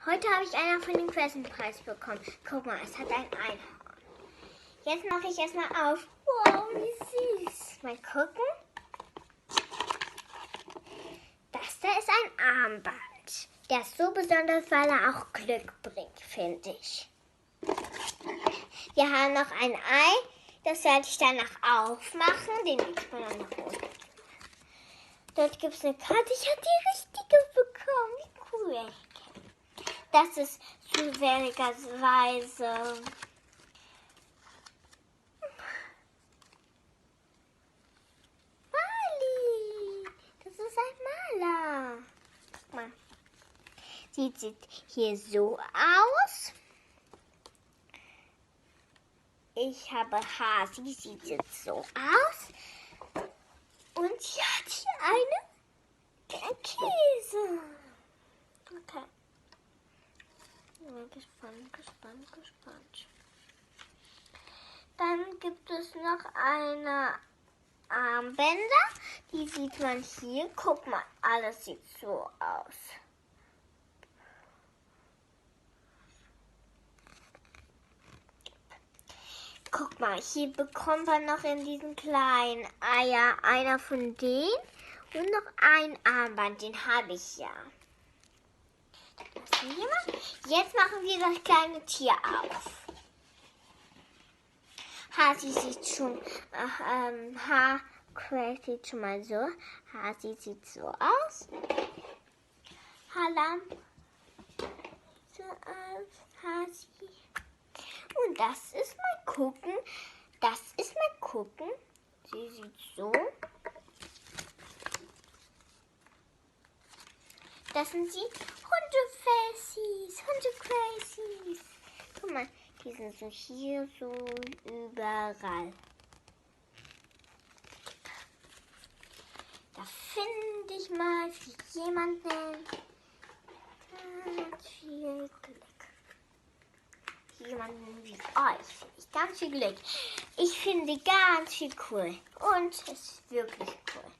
Heute habe ich einen von dem Questenpreis bekommen. Guck mal, es hat ein Einhorn. Jetzt mache ich erstmal auf. Wow, wie süß. Mal gucken. Das da ist ein Armband. Der ist so besonders, weil er auch Glück bringt, finde ich. Wir haben noch ein Ei. Das werde ich danach aufmachen. Den legt man dann nach unten. Dort gibt es eine Karte. Ich habe die richtige bekommen. Wie cool. Das ist zufälligerweise Mali. Das ist ein Maler. Guck mal. Sieht hier so aus. Ich habe Hasi, sieht jetzt so aus. Und sie hat hier einen Käse. Okay. Gespannt. Dann gibt es noch eine Armbänder. Die sieht man hier. Guck mal, alles sieht so aus. Guck mal, hier bekommt man noch in diesen kleinen Eier einer von denen und noch ein Armband, den habe ich ja. Jetzt machen wir das kleine Tier auf. Hasi sieht schon, sieht schon mal so. Hasi sieht so aus. Halam. So aus. Hasi. Und das ist mal gucken. Sie sieht so. Das sind die Hunde-Crazies. Guck mal, die sind so hier, so überall. Da finde ich mal für jemanden ganz viel Glück. Jemanden wie euch finde ich ganz viel Glück. Ich finde ganz viel cool. Und es ist wirklich cool.